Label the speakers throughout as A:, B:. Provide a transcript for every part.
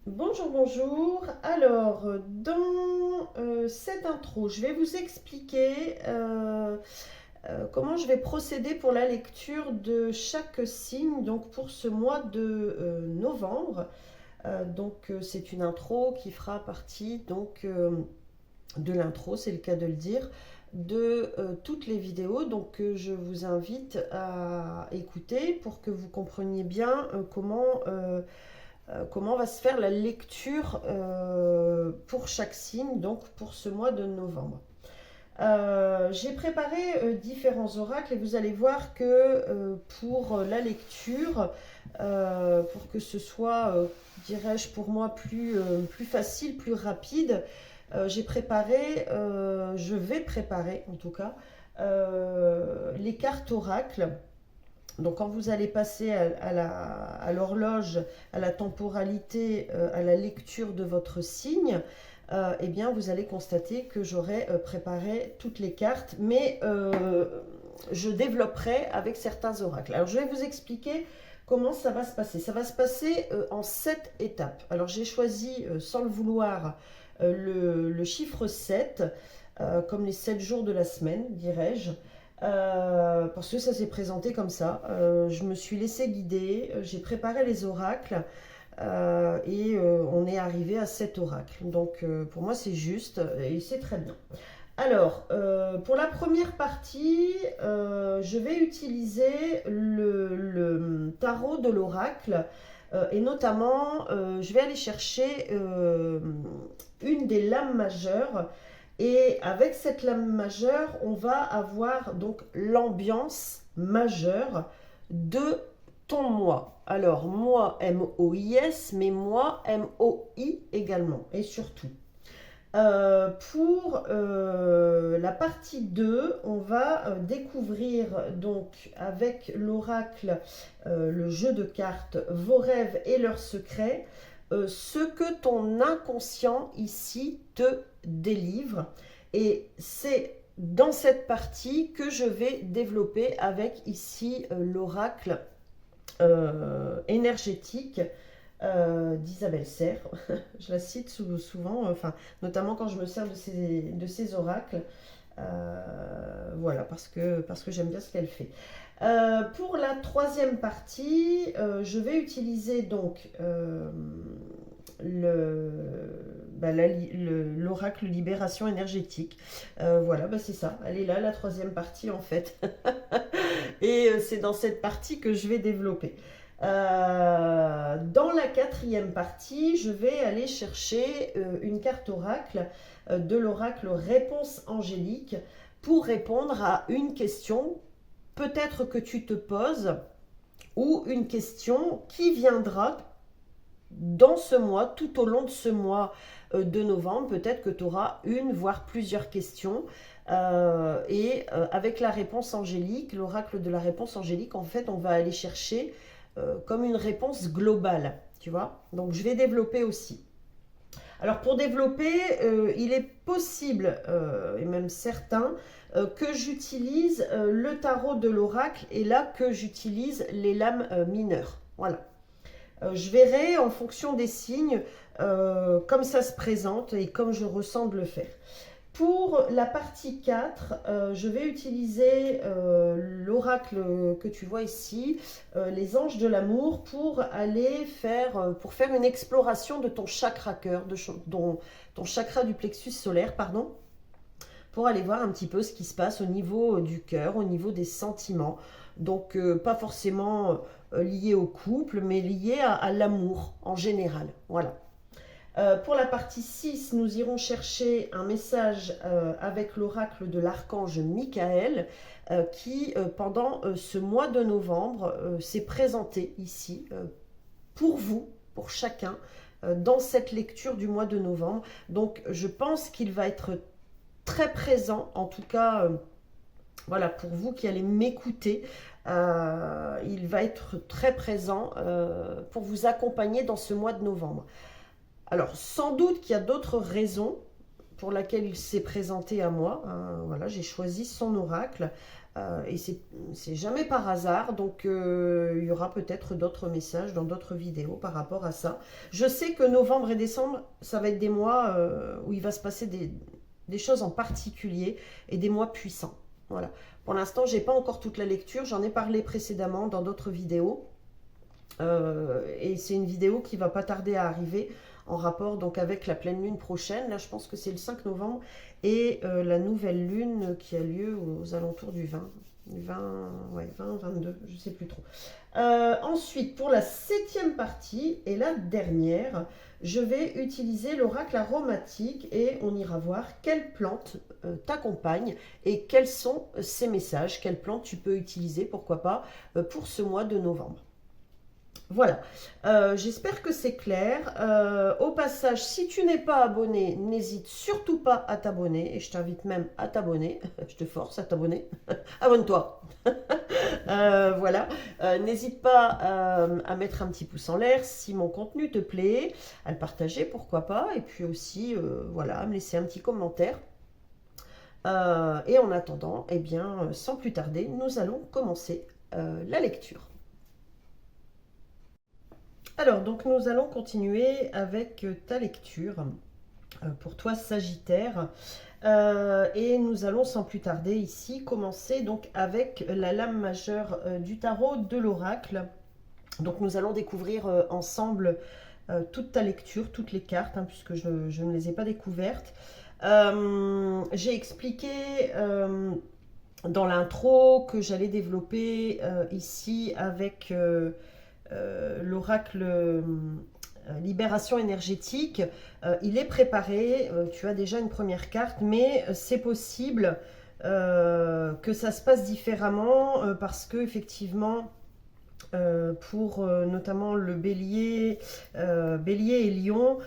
A: Bonjour, bonjour. Alors, dans cette intro, je vais vous expliquer comment je vais procéder pour la lecture de chaque signe, donc pour ce mois de novembre. C'est une intro qui fera partie de l'intro, c'est le cas de le dire, de toutes les vidéos. Je vous invite à écouter pour que vous compreniez bien comment va se faire la lecture pour chaque signe, donc pour ce mois de novembre. J'ai préparé différents oracles et vous allez voir que pour la lecture, pour que ce soit, dirais-je, pour moi plus facile, plus rapide, je vais préparer en tout cas, les cartes oracles. Donc quand vous allez passer à l'horloge, à la temporalité, à la lecture de votre signe, eh bien vous allez constater que j'aurai préparé toutes les cartes, mais je développerai avec certains oracles. Alors je vais vous expliquer comment ça va se passer. Ça va se passer en 7 étapes. Alors j'ai choisi, sans le vouloir, le chiffre 7, comme les 7 jours de la semaine, dirais-je. Parce que ça s'est présenté comme ça. Je me suis laissée guider, j'ai préparé les oracles on est arrivé à 7 oracles. Pour moi c'est juste et c'est très bien. Alors, pour la première partie, je vais utiliser le tarot de l'oracle et notamment je vais aller chercher une des lames majeures et avec cette lame majeure, on va avoir donc l'ambiance majeure de ton moi. Alors, moi, M-O-I-S, mais moi, M-O-I également, et surtout. Pour la partie 2, on va découvrir donc avec l'oracle, le jeu de cartes, vos rêves et leurs secrets, ce que ton inconscient ici te délivre. Et c'est dans cette partie que je vais développer avec ici l'oracle énergétique d'Isabelle Serre. Je la cite souvent, notamment quand je me sers de ces oracles. Voilà, parce que j'aime bien ce qu'elle fait. Pour la troisième partie, je vais utiliser donc l'oracle libération énergétique. Voilà, c'est ça. Elle est là, la troisième partie en fait. Et c'est dans cette partie que je vais développer. Dans la quatrième partie, je vais aller chercher une carte oracle de l'oracle réponse angélique pour répondre à une question peut-être que tu te poses ou une question qui viendra dans ce mois, tout au long de ce mois de novembre. Peut-être que tu auras une, voire plusieurs questions. Avec la réponse angélique, l'oracle de la réponse angélique, en fait, on va aller chercher comme une réponse globale, tu vois. Donc, je vais développer aussi. Alors, pour développer, il est possible, et même certain, que j'utilise le tarot de l'oracle et là que j'utilise les lames mineures. Voilà. Je verrai en fonction des signes comme ça se présente et comme je ressens de le faire. Pour la partie 4, je vais utiliser l'oracle que tu vois ici, les anges de l'amour, pour faire une exploration de ton chakra cœur, ton chakra du plexus solaire, pardon, pour aller voir un petit peu ce qui se passe au niveau du cœur, au niveau des sentiments. Donc pas forcément lié au couple, mais lié à l'amour en général. Voilà. Pour la partie 6, nous irons chercher un message avec l'oracle de l'archange Michael qui, pendant ce mois de novembre, s'est présenté ici pour vous, pour chacun, dans cette lecture du mois de novembre. Donc, je pense qu'il va être très présent, en tout cas, voilà, pour vous qui allez m'écouter. Il va être très présent pour vous accompagner dans ce mois de novembre. Alors, sans doute qu'il y a d'autres raisons pour lesquelles il s'est présenté à moi. Voilà, j'ai choisi son oracle. Et c'est jamais par hasard, donc il y aura peut-être d'autres messages dans d'autres vidéos par rapport à ça. Je sais que novembre et décembre, ça va être des mois où il va se passer des choses en particulier et des mois puissants. Voilà. Pour l'instant, j'ai pas encore toute la lecture, j'en ai parlé précédemment dans d'autres vidéos. Et c'est une vidéo qui va pas tarder à arriver en rapport donc avec la pleine lune prochaine. Là, je pense que c'est le 5 novembre et la nouvelle lune qui a lieu aux alentours du 20, 22, je sais plus trop. Ensuite, pour la 7e partie et la dernière, je vais utiliser l'oracle aromatique et on ira voir quelle plante t'accompagne et quels sont ces messages, quelle plante tu peux utiliser, pourquoi pas, pour ce mois de novembre. Voilà, j'espère que c'est clair. Au passage, si tu n'es pas abonné, n'hésite surtout pas à t'abonner. Et je t'invite même à t'abonner. Je te force à t'abonner. Abonne-toi. Voilà, n'hésite pas à mettre un petit pouce en l'air si mon contenu te plaît, à le partager, pourquoi pas. Et puis aussi, voilà, à me laisser un petit commentaire. Et en attendant, eh bien, sans plus tarder, nous allons commencer la lecture. Alors, donc nous allons continuer avec ta lecture pour toi Sagittaire. Et nous allons sans plus tarder ici commencer donc avec la lame majeure du tarot de l'oracle. Donc nous allons découvrir ensemble toute ta lecture, toutes les cartes, hein, puisque je ne les ai pas découvertes. J'ai expliqué dans l'intro que j'allais développer ici avec... l'oracle libération énergétique, il est préparé, tu as déjà une première carte, mais c'est possible que ça se passe différemment parce que effectivement pour notamment le bélier, bélier et lion,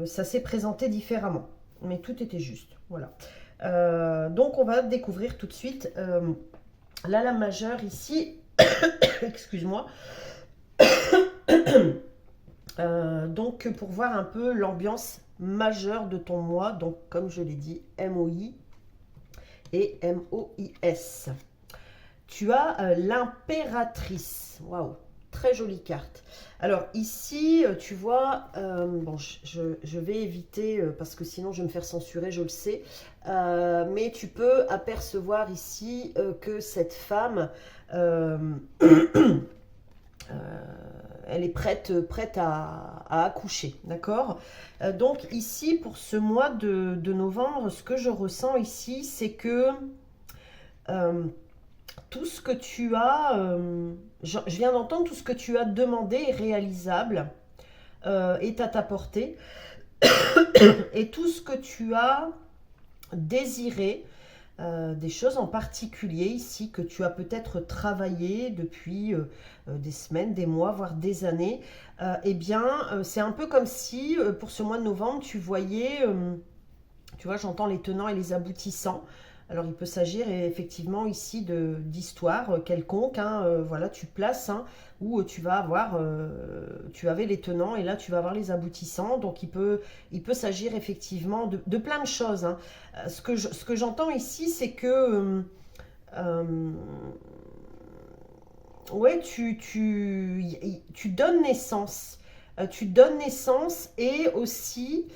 A: ça s'est présenté différemment, mais tout était juste, voilà. Donc on va découvrir tout de suite la lame majeure ici, excuse-moi. Donc pour voir un peu l'ambiance majeure de ton mois, donc comme je l'ai dit, MOI et MOIS. Tu as l'impératrice, waouh, très jolie carte. Alors ici, tu vois, bon, je vais éviter, parce que sinon je vais me faire censurer, je le sais, mais tu peux apercevoir ici que cette femme... elle est prête à accoucher, d'accord. Donc ici, pour ce mois de novembre, ce que je ressens ici, c'est que tout ce que tu as, je viens d'entendre, tout ce que tu as demandé est réalisable, est à ta portée, et tout ce que tu as désiré, des choses en particulier ici que tu as peut-être travaillé depuis des semaines, des mois, voire des années, eh bien, c'est un peu comme si, pour ce mois de novembre, tu voyais, tu vois, j'entends les tenants et les aboutissants. Alors, il peut s'agir effectivement ici d'histoires quelconques, hein, voilà, tu places, hein, où tu vas avoir, tu avais les tenants et là, tu vas avoir les aboutissants. Donc, il peut s'agir effectivement de plein de choses, hein. Ce que j'entends ici, c'est que, ouais, tu donnes naissance. Tu donnes naissance et aussi...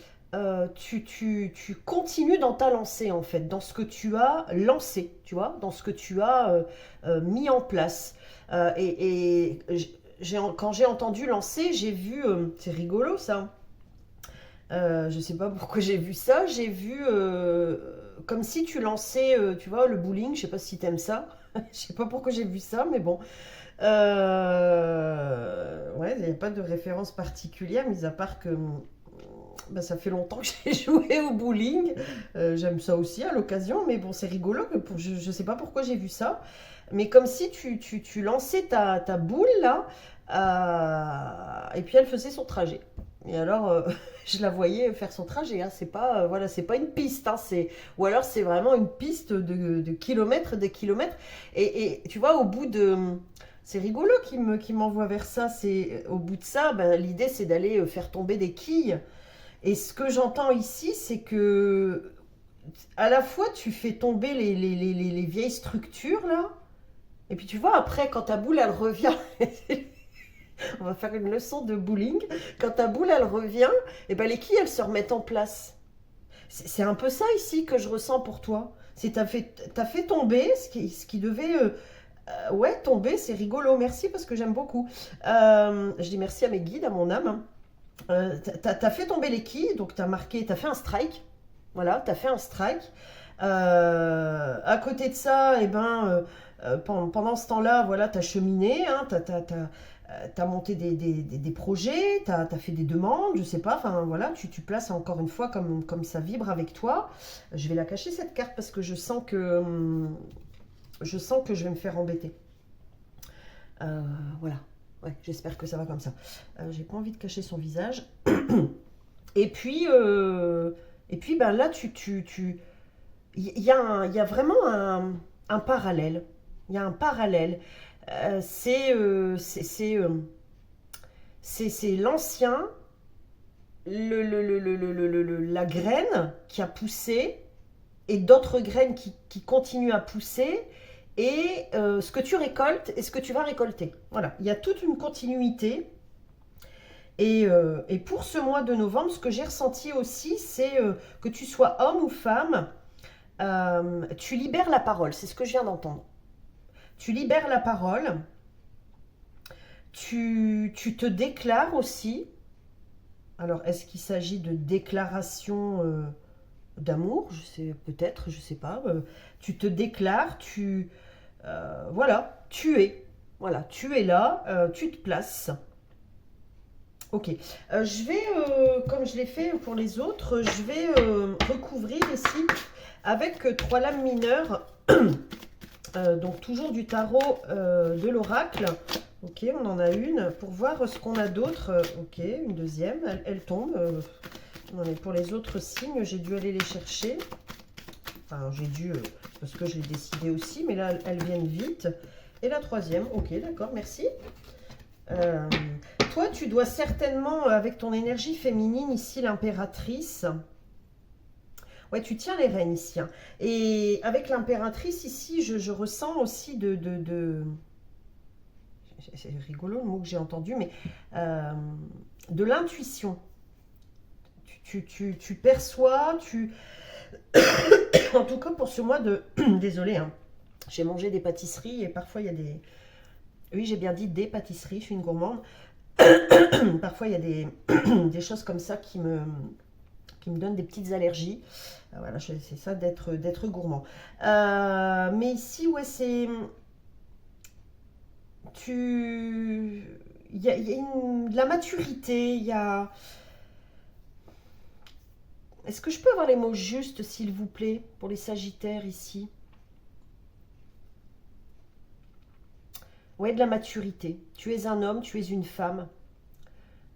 A: tu continues dans ta lancée en fait, dans ce que tu as lancé, tu vois, dans ce que tu as mis en place. Quand j'ai entendu lancer, j'ai vu, c'est rigolo ça, je sais pas pourquoi j'ai vu ça, j'ai vu comme si tu lançais, tu vois, le bowling, je sais pas si t'aimes ça, je sais pas pourquoi j'ai vu ça, mais bon. Ouais, il n'y a pas de référence particulière, mis à part que bah, ça fait longtemps que j'ai joué au bowling. J'aime ça aussi à l'occasion, mais bon, c'est rigolo. Je ne sais pas pourquoi j'ai vu ça. Mais comme si tu lançais ta boule là, et puis elle faisait son trajet. Et alors, je la voyais faire son trajet. Hein. C'est pas, voilà, c'est pas une piste. Hein, ou alors c'est vraiment une piste de kilomètres, des kilomètres. Et tu vois, au bout de... C'est rigolo qui m'envoie vers ça. Au bout de ça, ben, l'idée c'est d'aller faire tomber des quilles. Et ce que j'entends ici, c'est que à la fois, tu fais tomber les vieilles structures, là. Et puis, tu vois, après, quand ta boule, elle revient, on va faire une leçon de bowling. Quand ta boule, elle revient, et ben, les quilles, elles se remettent en place. C'est un peu ça, ici, que je ressens pour toi. C'est t'as fait tomber ce qui devait... ouais, tomber, c'est rigolo. Merci, parce que j'aime beaucoup. Je dis merci à mes guides, à mon âme, hein. T'as fait tomber les quilles, donc t'as fait un strike. Voilà, t'as fait un strike. À côté de ça, eh ben, pendant ce temps-là, voilà, t'as cheminé, hein, t'as monté des projets, t'as fait des demandes, je sais pas, enfin voilà, tu places encore une fois comme ça vibre avec toi. Je vais la cacher cette carte parce que je sens que je vais me faire embêter. Voilà. Ouais, j'espère que ça va comme ça. J'ai pas envie de cacher son visage. Et puis, ben là, il y a vraiment un parallèle. Il y a un parallèle. C'est l'ancien, la graine qui a poussé et d'autres graines qui continuent à pousser et ce que tu récoltes et ce que tu vas récolter. Voilà, il y a toute une continuité. Et pour ce mois de novembre, ce que j'ai ressenti aussi, c'est que tu sois homme ou femme, tu libères la parole. C'est ce que je viens d'entendre. Tu libères la parole, tu te déclares aussi. Alors, est-ce qu'il s'agit de déclaration d'amour? Je sais, peut-être, je sais pas. Tu te déclares, voilà, tu es. Voilà, tu es là, tu te places. Ok, je vais, comme je l'ai fait pour les autres, je vais recouvrir ici avec trois lames mineures, donc toujours du tarot de l'oracle. Ok, on en a une, pour voir ce qu'on a d'autre. Ok, une deuxième, elle tombe. Non, mais pour les autres signes, j'ai dû aller les chercher. Enfin, j'ai dû, parce que je l'ai décidé aussi, mais là, elles viennent vite. Et la troisième, ok, d'accord, merci. Toi, tu dois certainement, avec ton énergie féminine, ici, l'impératrice. Ouais, tu tiens les rênes ici, hein. Et avec l'impératrice, ici, je ressens aussi c'est rigolo le mot que j'ai entendu, mais de l'intuition. Tu perçois, en tout cas pour ce mois de... Désolée, hein. J'ai mangé des pâtisseries et parfois il y a des... Oui, j'ai bien dit des pâtisseries, je suis une gourmande. Parfois, il y a des choses comme ça qui me donnent des petites allergies. Voilà, c'est ça d'être gourmand. Mais ici, ouais, c'est... Il y a de la maturité, il y a... Est-ce que je peux avoir les mots justes, s'il vous plaît, pour les sagittaires ici? Ouais, de la maturité. Tu es un homme, tu es une femme.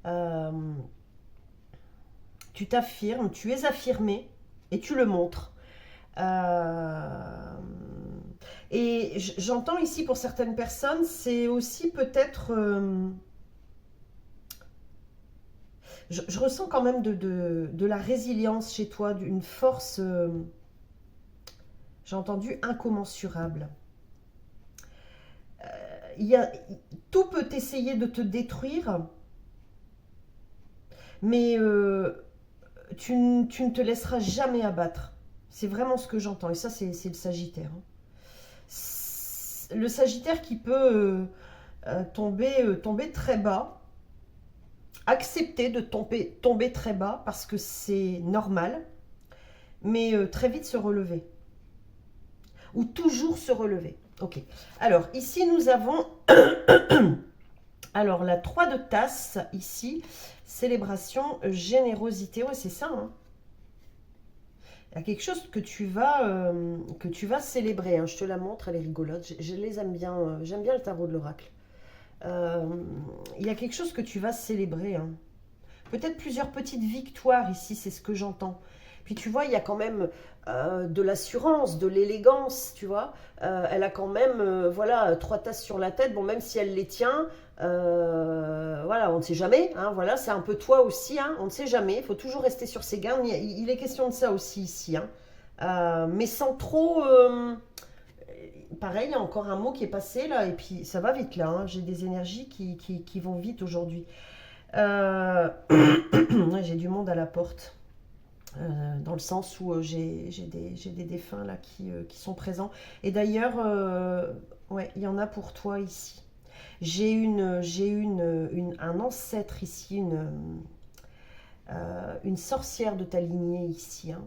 A: Euh, Tu t'affirmes, tu es affirmé et tu le montres. Euh, et j'entends ici pour certaines personnes, c'est aussi peut-être... je ressens quand même de la résilience chez toi, d'une force, j'ai entendu, incommensurable. Il y a, tout peut essayer de te détruire, mais tu ne te laisseras jamais abattre. C'est vraiment ce que j'entends. Et ça, c'est le Sagittaire, hein. Le Sagittaire qui peut tomber très bas, accepter de tomber très bas parce que c'est normal, mais très vite se relever. Ou toujours se relever. Ok. Alors, ici, nous avons... Alors, la 3 de tasse, ici, célébration, générosité. Ouais, c'est ça, hein. Il y a quelque chose que tu vas célébrer, hein. Je te la montre, elle est rigolote. Je les aime bien. J'aime bien le tarot de l'oracle. Il y a quelque chose que tu vas célébrer, hein. Peut-être plusieurs petites victoires ici, c'est ce que j'entends. Puis tu vois, il y a quand même de l'assurance, de l'élégance, tu vois. Elle a quand même, voilà, 3 tasses sur la tête. Bon, même si elle les tient, voilà, on ne sait jamais, hein, voilà, c'est un peu toi aussi, hein, on ne sait jamais. Il faut toujours rester sur ses gardes. Il est question de ça aussi ici, hein. Mais sans trop... pareil, il y a encore un mot qui est passé là, et puis ça va vite là, hein. J'ai des énergies qui vont vite aujourd'hui. Euh, ouais, j'ai du monde à la porte. Dans le sens où j'ai des défunts là qui sont présents. Et d'ailleurs, ouais, il y en a pour toi ici. Un ancêtre ici, une sorcière de ta lignée ici, hein.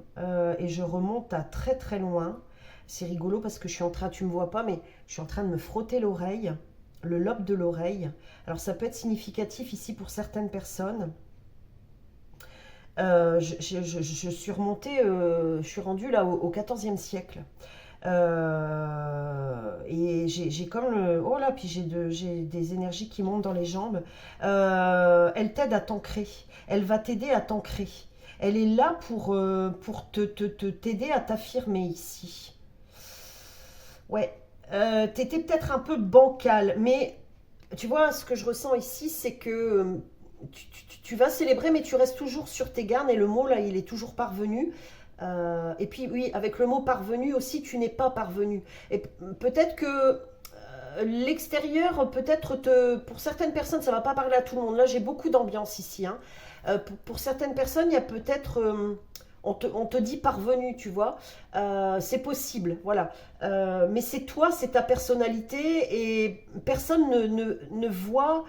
A: Et je remonte à très très loin. C'est rigolo parce que je suis en train, tu me vois pas, mais je suis en train de me frotter l'oreille, le lobe de l'oreille. Alors ça peut être significatif ici pour certaines personnes. Je suis remontée, je suis rendue là au XIVe siècle. Et j'ai comme le... Oh là, puis j'ai des énergies qui montent dans les jambes. Elle t'aide à t'ancrer. Elle va t'aider à t'ancrer. Elle est là pour t'aider à t'affirmer ici. Ouais. T'étais peut-être un peu bancal, mais tu vois, ce que je ressens ici, c'est que tu vas célébrer, mais tu restes toujours sur tes gardes, et le mot, là, il est toujours parvenu. Et puis, oui, avec le mot parvenu aussi, tu n'es pas parvenu. Et peut-être que l'extérieur, peut-être pour certaines personnes, ça ne va pas parler à tout le monde. Là, j'ai beaucoup d'ambiance ici, hein. Pour certaines personnes, il y a peut-être... on te dit parvenu, tu vois. C'est possible, voilà. Mais c'est toi, c'est ta personnalité, et personne ne voit...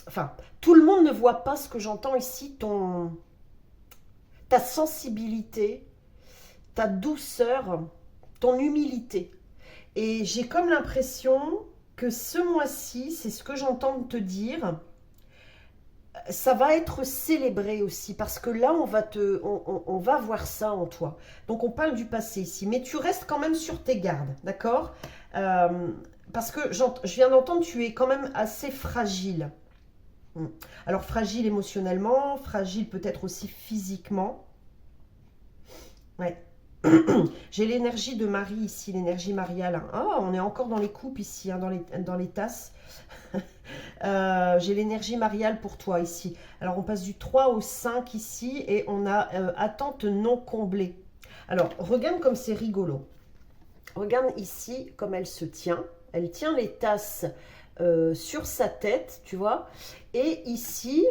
A: enfin, tout le monde ne voit pas ce que j'entends ici, ta sensibilité, ta douceur, ton humilité. Et j'ai comme l'impression que ce mois-ci, c'est ce que j'entends te dire, ça va être célébré aussi, parce que là, on va voir ça en toi. Donc, on parle du passé ici, mais tu restes quand même sur tes gardes, d'accord? Parce que je viens d'entendre, tu es quand même assez fragile. Alors, fragile émotionnellement, fragile peut-être aussi physiquement. Ouais. J'ai l'énergie de Marie ici, l'énergie mariale. Ah, on est encore dans les coupes ici, hein, dans les tasses. J'ai l'énergie mariale pour toi ici. Alors, on passe du 3 au 5 ici, et on a attente non comblée. Alors, regarde comme c'est rigolo. Regarde ici comme elle se tient. Elle tient les tasses sur sa tête, tu vois. Et ici,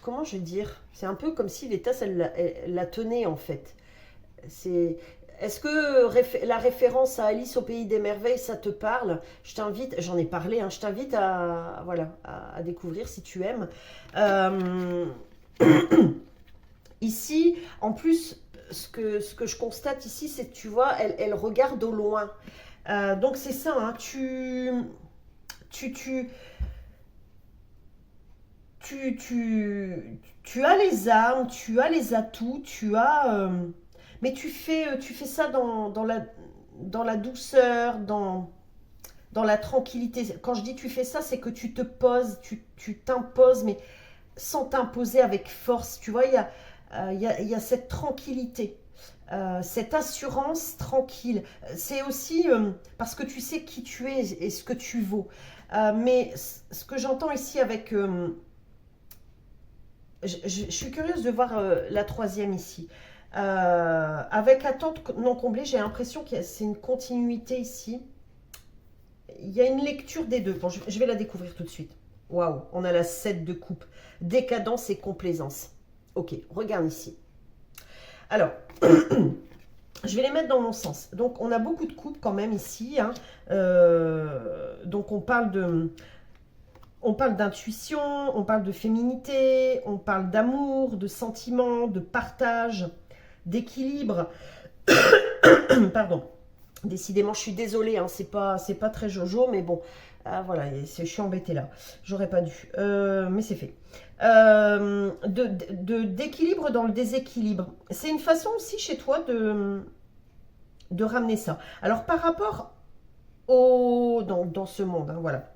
A: comment je vais dire? C'est un peu comme si les tasses, elle la tenait en fait. C'est... Est-ce que la référence à Alice au Pays des Merveilles, ça te parle? Je t'invite, j'en ai parlé, hein, je t'invite voilà, à découvrir si tu aimes. Euh, Ici, en plus, ce que je constate ici, c'est que tu vois, elle regarde au loin. Donc c'est ça, hein, tu, tu, tu as les armes, tu as les atouts, mais tu fais ça dans la douceur, dans la tranquillité. Quand je dis tu fais ça, c'est que tu te poses, tu t'imposes, mais sans t'imposer avec force. Tu vois, il y a cette tranquillité, cette assurance tranquille. C'est aussi parce que tu sais qui tu es et ce que tu vaux. Mais ce que j'entends ici avec... je suis curieuse de voir la troisième ici. Avec attente non comblée, j'ai l'impression que c'est une continuité ici. Il y a une lecture des deux. Bon, je vais la découvrir tout de suite. Waouh, on a la 7 de coupe. Décadence et complaisance. Ok, regarde ici. Alors, je vais les mettre dans mon sens. Donc, on a beaucoup de coupes quand même ici, hein. Donc, on parle d'intuition, on parle de féminité, on parle d'amour, de sentiment, de partage, d'équilibre. Pardon. Décidément, je suis désolée, hein, c'est pas très jojo, mais bon, voilà, je suis embêtée là. J'aurais pas dû, mais c'est fait. D'équilibre dans le déséquilibre. C'est une façon aussi chez toi de ramener ça. Alors, par rapport dans ce monde, hein, voilà,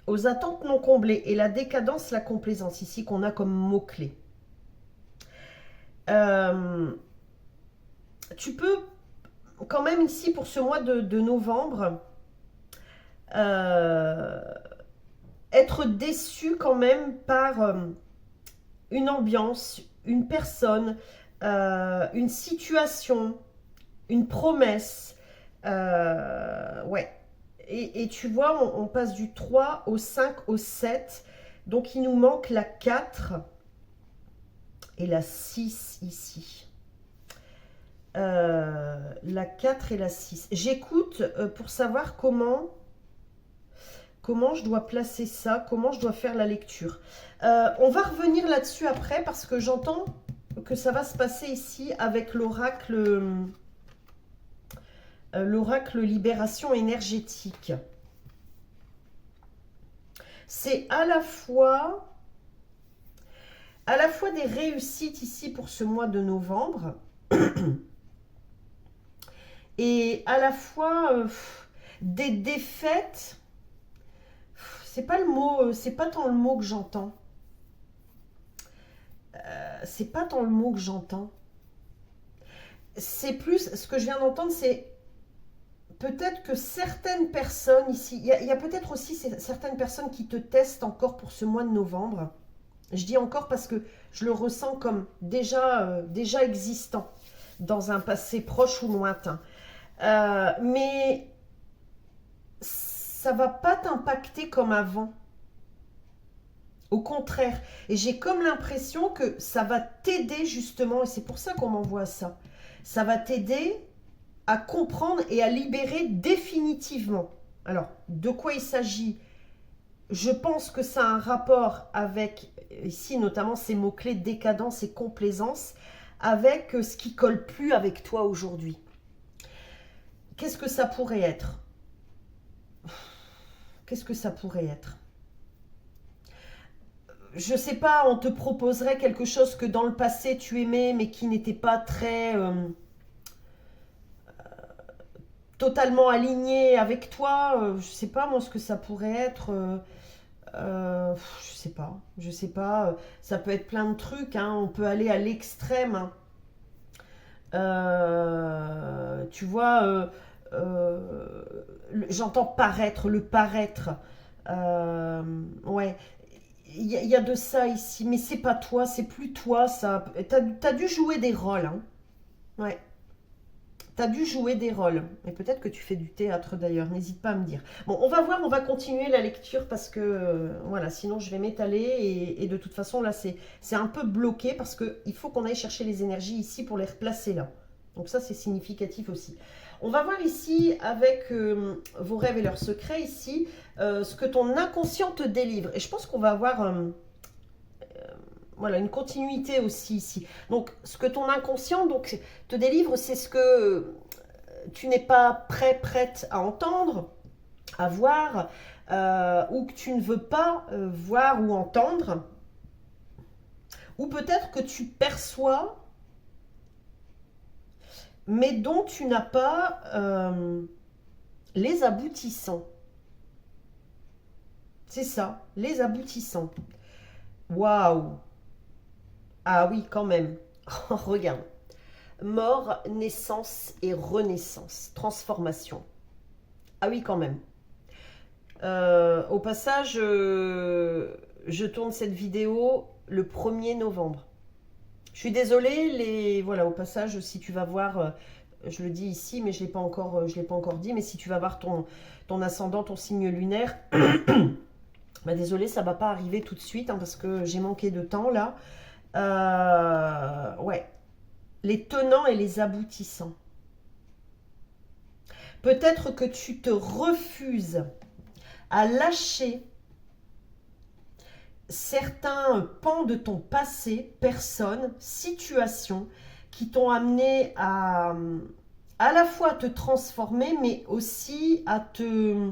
A: aux attentes non comblées et la décadence, la complaisance, ici qu'on a comme mot-clé. Tu peux quand même ici pour ce mois de novembre être déçu quand même par une ambiance, une personne, une situation, une promesse. Ouais. Et tu vois, on passe du 3 au 5 au 7. Donc, il nous manque la 4 et la 6 ici. La 4 et la 6. J'écoute pour savoir comment je dois placer ça, comment je dois faire la lecture. On va revenir là-dessus après parce que j'entends que ça va se passer ici avec l'oracle libération énergétique. C'est à la fois des réussites ici pour ce mois de novembre et à la fois des défaites. C'est pas le mot, c'est pas tant le mot que j'entends. C'est pas tant le mot que j'entends. C'est plus, ce que je viens d'entendre, c'est peut-être que certaines personnes ici, il y a peut-être aussi certaines personnes qui te testent encore pour ce mois de novembre. Je dis encore parce que je le ressens comme déjà existant dans un passé proche ou lointain. Mais ça va pas t'impacter comme avant. Au contraire. Et j'ai comme l'impression que ça va t'aider justement, et c'est pour ça qu'on m'envoie ça. Ça va t'aider à comprendre et à libérer définitivement. Alors, de quoi il s'agit? Je pense que ça a un rapport avec, ici notamment ces mots-clés décadence et complaisance, avec ce qui colle plus avec toi aujourd'hui. Qu'est-ce que ça pourrait être? Qu'est-ce que ça pourrait être? Je sais pas, on te proposerait quelque chose que dans le passé tu aimais, mais qui n'était pas très totalement aligné avec toi. Je sais pas moi ce que ça pourrait être. Je sais pas. Ça peut être plein de trucs. Hein. On peut aller à l'extrême. Hein. Tu vois, j'entends paraître, le paraître. Ouais. Il y a de ça ici, mais c'est pas toi, c'est plus toi, ça. T'as dû jouer des rôles, hein. Ouais. T'as dû jouer des rôles. Et peut-être que tu fais du théâtre d'ailleurs, n'hésite pas à me dire. Bon, on va voir, on va continuer la lecture parce que, voilà, sinon je vais m'étaler et de toute façon là c'est un peu bloqué parce qu'il faut qu'on aille chercher les énergies ici pour les replacer là. Donc ça c'est significatif aussi. On va voir ici avec vos rêves et leurs secrets ici, ce que ton inconscient te délivre. Et je pense qu'on va avoir voilà, une continuité aussi ici. Donc ce que ton inconscient donc, te délivre, c'est ce que tu n'es pas prête à entendre, à voir, ou que tu ne veux pas voir ou entendre. Ou peut-être que tu perçois mais dont tu n'as pas les aboutissants. C'est ça, les aboutissants. Waouh! Ah oui, quand même. Regarde. Mort, naissance et renaissance. Transformation. Ah oui, quand même. Au passage, je tourne cette vidéo le 1er novembre. Je suis désolée, voilà, au passage, si tu vas voir, je le dis ici, mais je ne l'ai pas encore dit, mais si tu vas voir ton ascendant, ton signe lunaire, bah désolée, ça ne va pas arriver tout de suite, hein, parce que j'ai manqué de temps là. Ouais, les tenants et les aboutissants. Peut-être que tu te refuses à lâcher certains pans de ton passé, personnes, situations qui t'ont amené à la fois te transformer, mais aussi à te...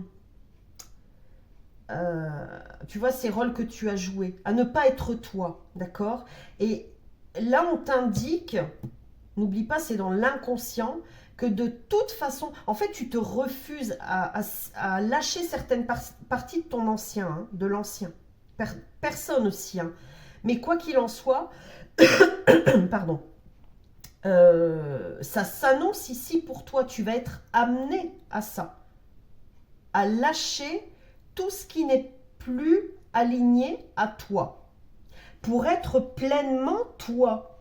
A: tu vois, ces rôles que tu as joués, à ne pas être toi, d'accord? Et là, on t'indique, n'oublie pas, c'est dans l'inconscient, que de toute façon, en fait, tu te refuses à lâcher certaines parties de ton ancien, hein, de l'ancien. Personne aussi, hein. Mais quoi qu'il en soit, pardon, ça s'annonce ici pour toi. Tu vas être amené à ça, à lâcher tout ce qui n'est plus aligné à toi. pour être pleinement toi.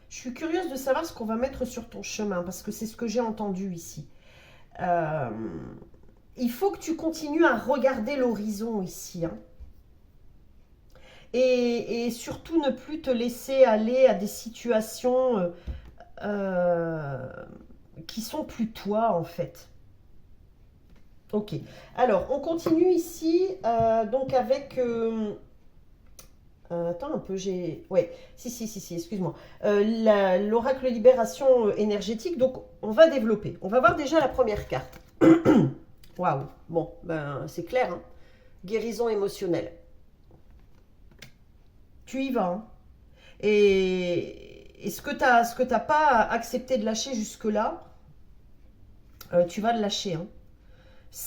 A: Je suis curieuse de savoir ce qu'on va mettre sur ton chemin, parce que c'est ce que j'ai entendu ici. Il faut que tu continues à regarder l'horizon ici, hein. Et surtout ne plus te laisser aller à des situations qui sont plus toi en fait. Ok, alors on continue ici donc avec... attends un peu, j'ai... Ouais, si, excuse-moi. L'oracle libération énergétique, donc on va développer. On va voir déjà la première carte. Waouh, bon, ben c'est clair, hein. Guérison émotionnelle. Tu y vas, hein. Et ce que tu n'as pas accepté de lâcher jusque-là, tu vas le lâcher, hein.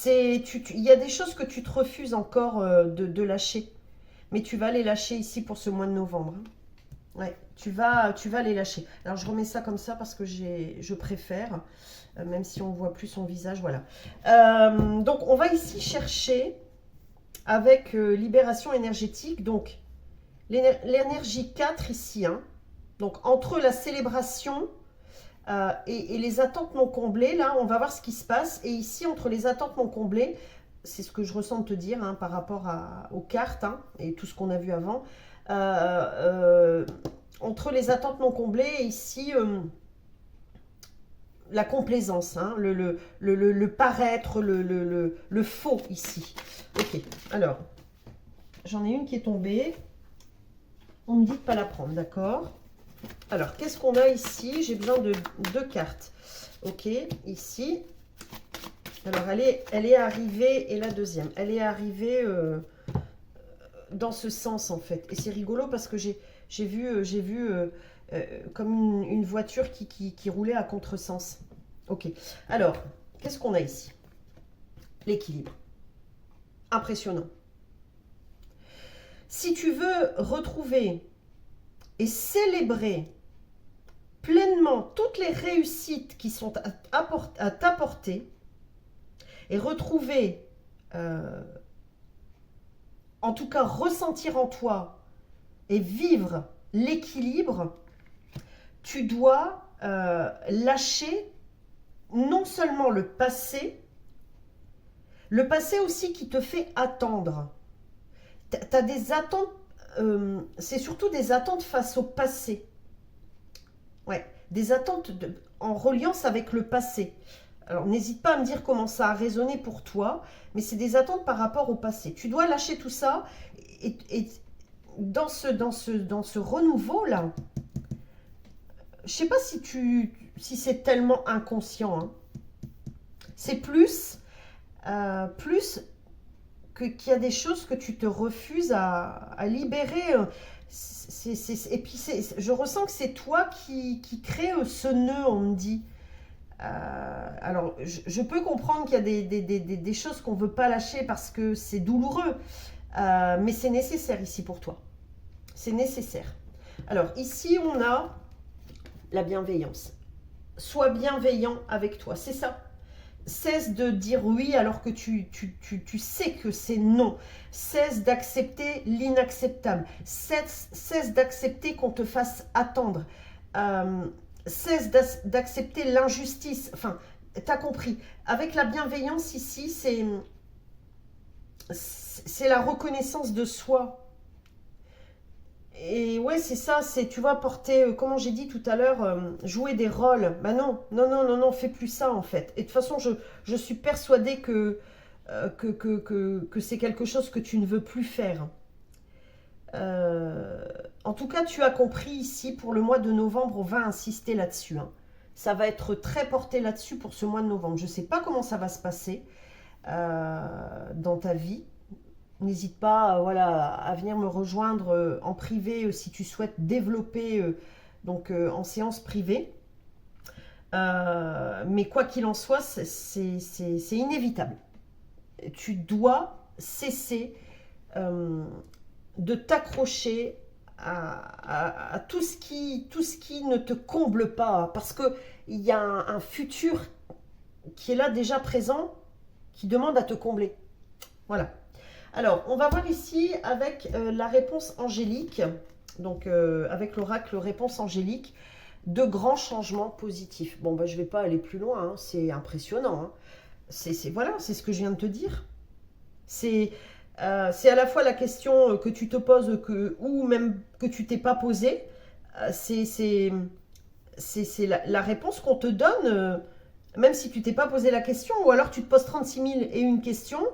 A: Il y a des choses que tu te refuses encore de lâcher. Mais tu vas les lâcher ici pour ce mois de novembre, hein. Ouais, tu vas les lâcher. Alors, je remets ça comme ça parce que je préfère, même si on ne voit plus son visage, voilà. Donc, on va ici chercher avec libération énergétique, donc l'énergie 4 ici, hein. Donc, entre la célébration et les attentes non comblées, là, on va voir ce qui se passe. Et ici, entre les attentes non comblées, c'est ce que je ressens te dire, hein, par rapport aux cartes, hein, et tout ce qu'on a vu avant. Entre les attentes non comblées, et ici, la complaisance, hein, le paraître, le faux ici. Ok, alors, j'en ai une qui est tombée. On me dit de ne pas la prendre, d'accord? Alors, qu'est-ce qu'on a ici? J'ai besoin de 2 cartes. Ok, ici. Alors, elle est arrivée, et la deuxième, elle est arrivée dans ce sens, en fait. Et c'est rigolo parce que j'ai vu comme une voiture qui roulait à contresens. Ok, alors, qu'est-ce qu'on a ici? L'équilibre. Impressionnant. Si tu veux retrouver et célébrer pleinement toutes les réussites qui sont à t'apporter et retrouver, en tout cas ressentir en toi et vivre l'équilibre, tu dois lâcher non seulement le passé aussi qui te fait attendre. Tu as des attentes, c'est surtout des attentes face au passé. Ouais, des attentes en reliance avec le passé. Alors, n'hésite pas à me dire comment ça a résonné pour toi, mais c'est des attentes par rapport au passé. Tu dois lâcher tout ça et dans ce renouveau-là, je sais pas si c'est tellement inconscient, hein. C'est plus qu'il y a des choses que tu te refuses à libérer. Et puis, je ressens que c'est toi qui crée ce nœud, on me dit. Alors, je peux comprendre qu'il y a des choses qu'on ne veut pas lâcher parce que c'est douloureux. Mais c'est nécessaire ici pour toi. C'est nécessaire. Alors, ici, on a la bienveillance. Sois bienveillant avec toi, c'est ça. Cesse de dire oui alors que tu sais que c'est non. Cesse d'accepter l'inacceptable. Cesse d'accepter qu'on te fasse attendre. Cesse d'accepter l'injustice. Enfin, t'as compris. Avec la bienveillance ici, c'est la reconnaissance de soi. Et ouais, c'est ça, tu vas porter, comment j'ai dit tout à l'heure, jouer des rôles. Bah non, fais plus ça en fait. Et de toute façon, je suis persuadée que c'est quelque chose que tu ne veux plus faire. En tout cas, tu as compris ici, pour le mois de novembre, on va insister là-dessus, hein. Ça va être très porté là-dessus pour ce mois de novembre. Je ne sais pas comment ça va se passer dans ta vie. N'hésite pas voilà, à venir me rejoindre en privé si tu souhaites développer en séance privée. Mais quoi qu'il en soit, c'est inévitable. Tu dois cesser de t'accrocher à tout ce qui ne te comble pas. Parce qu'il y a un futur qui est là déjà présent, qui demande à te combler. Voilà. Alors, on va voir ici avec la réponse angélique, donc avec l'oracle réponse angélique, de grands changements positifs. Bon, bah, je ne vais pas aller plus loin, hein, c'est impressionnant. Hein. Voilà, c'est ce que je viens de te dire. C'est à la fois la question que tu te poses ou même que tu t'es pas posée. C'est la réponse qu'on te donne, même si tu t'es pas posé la question, ou alors tu te poses 36 001 questions,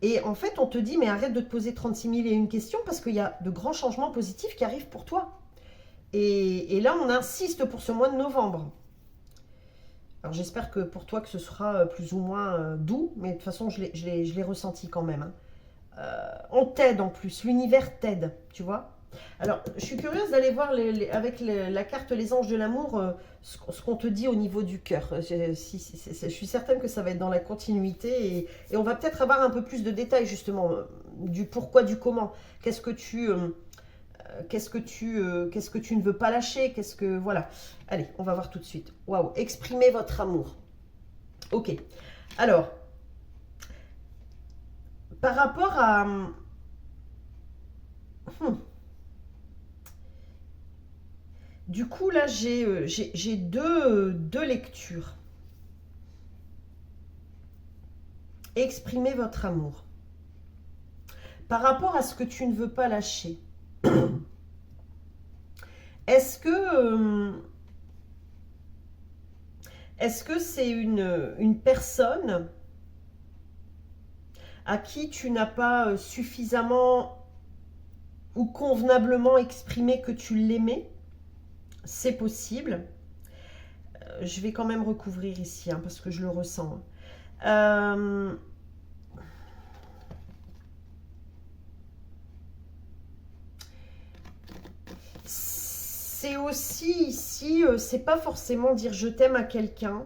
A: et en fait on te dit mais arrête de te poser 36 001 questions parce qu'il y a de grands changements positifs qui arrivent pour toi. Et là on insiste pour ce mois de novembre. Alors j'espère que pour toi que ce sera plus ou moins doux, mais de toute façon je l'ai ressenti quand même. Hein. On t'aide en plus, l'univers t'aide, tu vois. Alors, je suis curieuse d'aller voir avec la carte Les Anges de l'amour ce qu'on te dit au niveau du cœur. Je suis certaine que ça va être dans la continuité et on va peut-être avoir un peu plus de détails justement du pourquoi, du comment. Qu'est-ce que tu ne veux pas lâcher? Voilà. Allez, on va voir tout de suite. Waouh, exprimez votre amour. Ok. Alors, par rapport à du coup, là, j'ai deux lectures. Exprimez votre amour. Par rapport à ce que tu ne veux pas lâcher, est-ce que c'est une personne à qui tu n'as pas suffisamment ou convenablement exprimé que tu l'aimais? C'est possible. Je vais quand même recouvrir ici, hein, parce que je le ressens. C'est aussi ici, c'est pas forcément dire je t'aime à quelqu'un.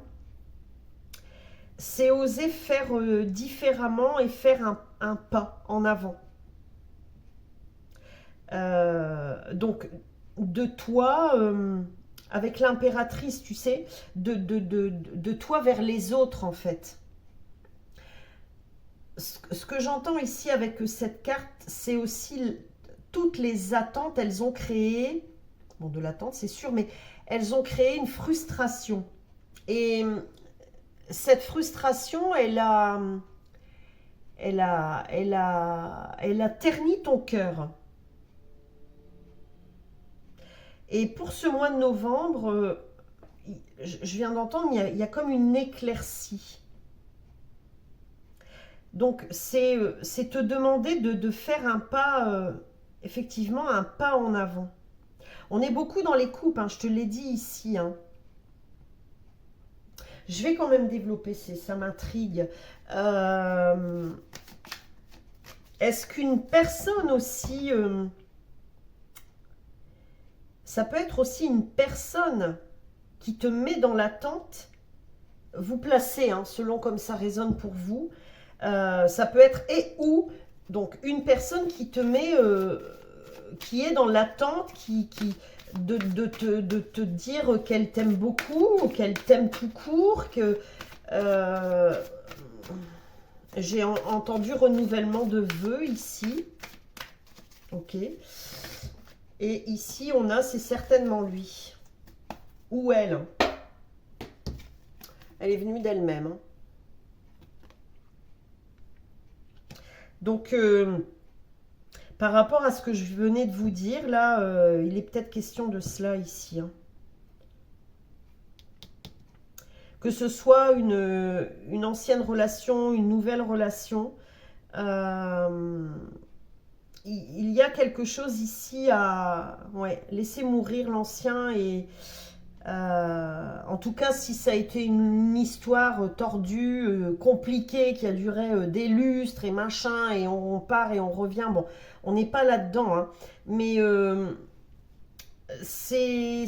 A: C'est oser faire différemment et faire un pas en avant. Donc, de toi, avec l'impératrice, tu sais, de toi vers les autres, en fait. Ce que j'entends ici avec cette carte, c'est aussi toutes les attentes, elles ont créé, bon, de l'attente, c'est sûr, mais elles ont créé une frustration. Et cette frustration, elle a terni ton cœur. Et pour ce mois de novembre, je viens d'entendre, il y a comme une éclaircie. Donc, c'est te demander de faire un pas, effectivement, un pas en avant. On est beaucoup dans les coupes, hein, je te l'ai dit ici. Hein. Je vais quand même développer, ça m'intrigue. Est-ce qu'une personne aussi... ça peut être aussi une personne qui te met dans l'attente, vous placez, hein, selon comme ça résonne pour vous. Ça peut être donc une personne qui te met, qui est dans l'attente, de te dire qu'elle t'aime beaucoup, ou qu'elle t'aime tout court, que j'ai entendu renouvellement de vœux ici. Ok. Et ici, on a, c'est certainement lui. Ou elle. Elle est venue d'elle-même. Hein. Donc, par rapport à ce que je venais de vous dire, là, il est peut-être question de cela ici. Hein. Que ce soit une ancienne relation, une nouvelle relation, il y a quelque chose ici à laisser mourir l'ancien et en tout cas si ça a été une histoire tordue, compliquée, qui a duré des lustres et machin et on part et on revient, bon on n'est pas là-dedans hein, mais c'est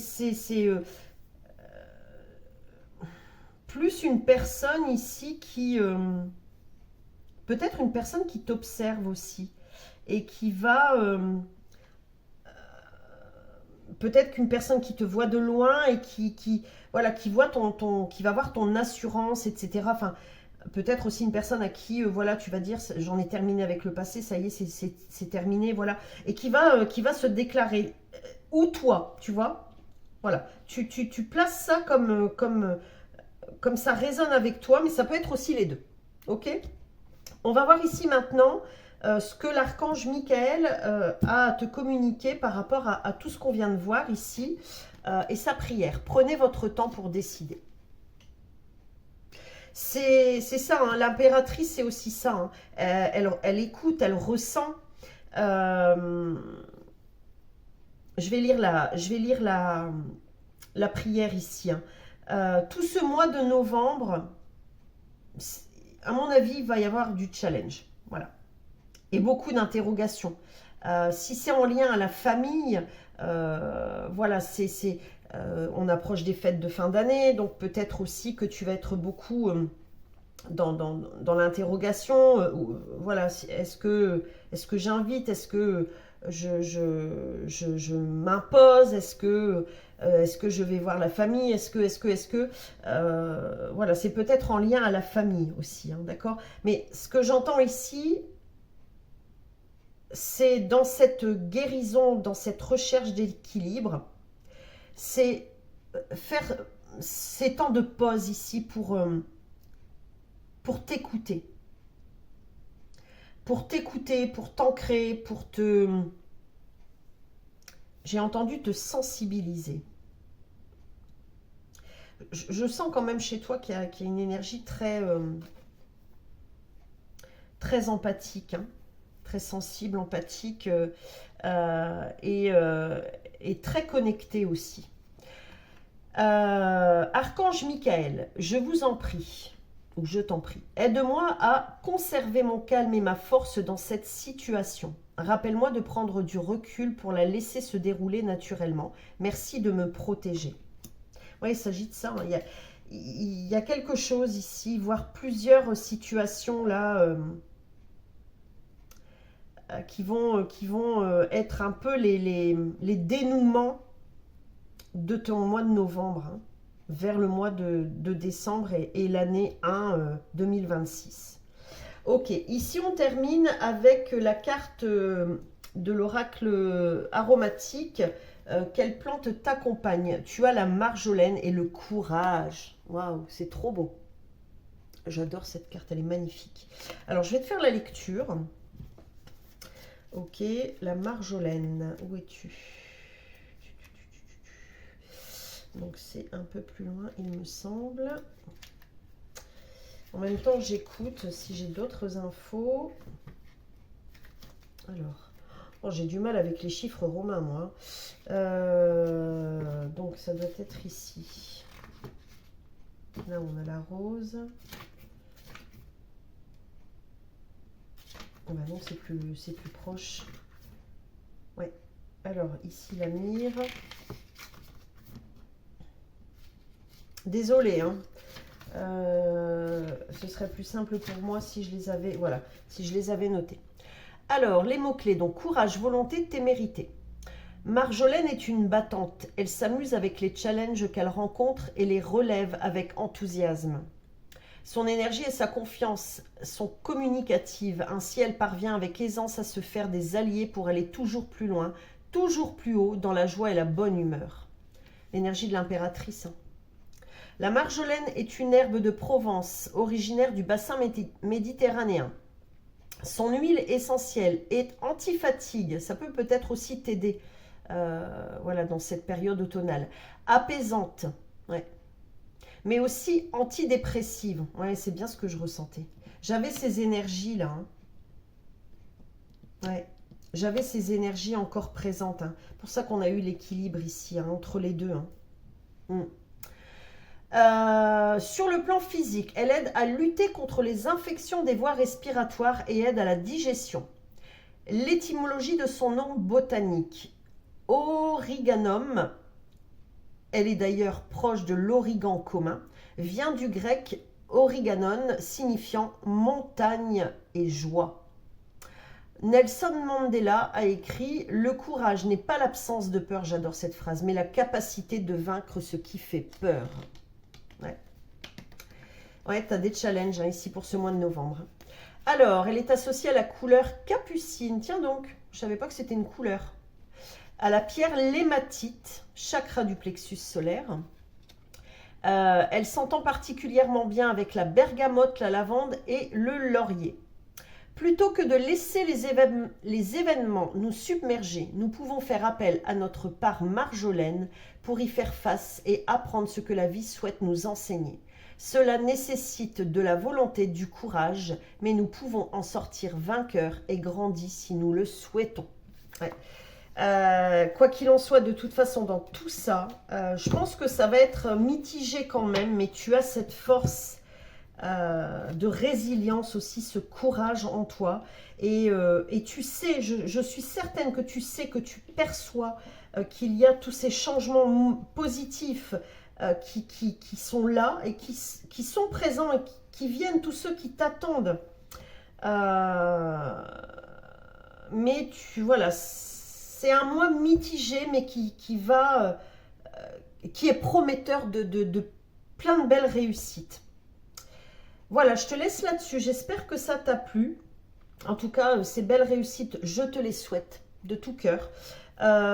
A: plus une personne ici qui peut-être une personne qui t'observe aussi et qui va peut-être qu'une personne qui te voit de loin et qui voit qui va voir ton assurance, etc. Enfin, Peut-être aussi une personne à qui, voilà, tu vas dire, j'en ai terminé avec le passé, ça y est, c'est terminé, voilà. Et qui va se déclarer. Ou toi, tu vois. Voilà. Tu places ça comme ça résonne avec toi, mais ça peut être aussi les deux. Ok? On va voir ici maintenant ce que l'archange Michael a à te communiquer par rapport à tout ce qu'on vient de voir ici et sa prière. Prenez votre temps pour décider. C'est ça, hein, l'impératrice, c'est aussi ça. Hein. Elle écoute, elle ressent. Euh, je vais lire la prière ici. Hein. Tout ce mois de novembre, à mon avis, il va y avoir du challenge. Voilà. Et beaucoup d'interrogations. Si c'est en lien à la famille, voilà, on approche des fêtes de fin d'année, donc peut-être aussi que tu vas être beaucoup dans l'interrogation. Voilà, est-ce que j'invite, est-ce que je m'impose, est-ce que je vais voir la famille, est-ce que, voilà, c'est peut-être en lien à la famille aussi, hein, d'accord? Mais ce que j'entends ici, c'est dans cette guérison, dans cette recherche d'équilibre, c'est faire ces temps de pause ici pour t'écouter. Pour t'écouter, pour t'ancrer, pour te... J'ai entendu te sensibiliser. Je sens quand même chez toi qu'il y a une énergie très empathique, hein, très sensible, empathique et très connectée aussi. Archange Michael, je vous en prie, ou je t'en prie, aide-moi à conserver mon calme et ma force dans cette situation. Rappelle-moi de prendre du recul pour la laisser se dérouler naturellement. Merci de me protéger. Oui, il s'agit de ça. Hein. Il y a quelque chose ici, voire plusieurs situations là qui vont être un peu les dénouements de ton mois de novembre, hein, vers le mois de décembre et l'année 1 2026. Ok, ici on termine avec la carte de l'oracle aromatique. Quelle plante t'accompagne? Tu as la marjolaine et le courage. Waouh, c'est trop beau. J'adore cette carte, elle est magnifique. Alors je vais te faire la lecture. Ok, la marjolaine, où es-tu? Donc c'est un peu plus loin, il me semble. En même temps, j'écoute si j'ai d'autres infos. Alors, oh, j'ai du mal avec les chiffres romains, moi. Donc ça doit être ici. Là, on a la rose. Oh, bah non, c'est plus proche. Ouais. Alors, ici, la myrrhe. Désolée, hein. Ce serait plus simple pour moi si je les avais, voilà, si je les avais notés. Alors, les mots-clés, donc courage, volonté, témérité. Marjolaine est une battante. Elle s'amuse avec les challenges qu'elle rencontre et les relève avec enthousiasme. Son énergie et sa confiance sont communicatives. Ainsi, elle parvient avec aisance à se faire des alliés pour aller toujours plus loin, toujours plus haut dans la joie et la bonne humeur. L'énergie de l'impératrice, hein. La marjolaine est une herbe de Provence, originaire du bassin méditerranéen. Son huile essentielle est anti-fatigue, ça peut peut-être aussi t'aider voilà, dans cette période automnale. Apaisante, ouais. Mais aussi antidépressive, ouais, c'est bien ce que je ressentais. J'avais ces énergies-là, hein. Ouais. J'avais ces énergies encore présentes. Hein. C'est pour ça qu'on a eu l'équilibre ici, hein, entre les deux. Hein. Sur le plan physique, elle aide à lutter contre les infections des voies respiratoires et aide à la digestion. L'étymologie de son nom botanique, Origanum, elle est d'ailleurs proche de l'origan commun, vient du grec origanon, signifiant montagne et joie. Nelson Mandela a écrit « Le courage n'est pas l'absence de peur », j'adore cette phrase, mais la capacité de vaincre ce qui fait peur. Ouais. Ouais, tu as des challenges hein, ici pour ce mois de novembre. Alors, elle est associée à la couleur capucine. Tiens donc, je ne savais pas que c'était une couleur. À la pierre l'hématite, chakra du plexus solaire. Elle s'entend particulièrement bien avec la bergamote, la lavande et le laurier. Plutôt que de laisser les événements nous submerger, nous pouvons faire appel à notre part marjolaine pour y faire face et apprendre ce que la vie souhaite nous enseigner. Cela nécessite de la volonté, du courage, mais nous pouvons en sortir vainqueurs et grandis si nous le souhaitons. Ouais. Quoi qu'il en soit, de toute façon, dans tout ça, je pense que ça va être mitigé quand même, mais tu as cette force de résilience aussi, ce courage en toi. Et tu sais, je suis certaine que tu sais, que tu perçois qu'il y a tous ces changements positifs qui sont là et qui sont présents et qui viennent, tous ceux qui t'attendent. Mais voilà, c'est un mois mitigé, mais qui est prometteur de plein de belles réussites. Voilà, je te laisse là-dessus. J'espère que ça t'a plu. En tout cas, ces belles réussites, je te les souhaite de tout cœur.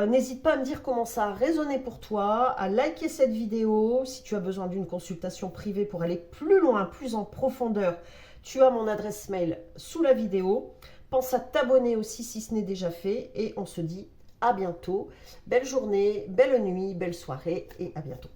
A: N'hésite pas à me dire comment ça a résonné pour toi, à liker cette vidéo. Si tu as besoin d'une consultation privée pour aller plus loin, plus en profondeur, tu as mon adresse mail sous la vidéo. Pense à t'abonner aussi si ce n'est déjà fait. Et on se dit à bientôt. Belle journée, belle nuit, belle soirée et à bientôt.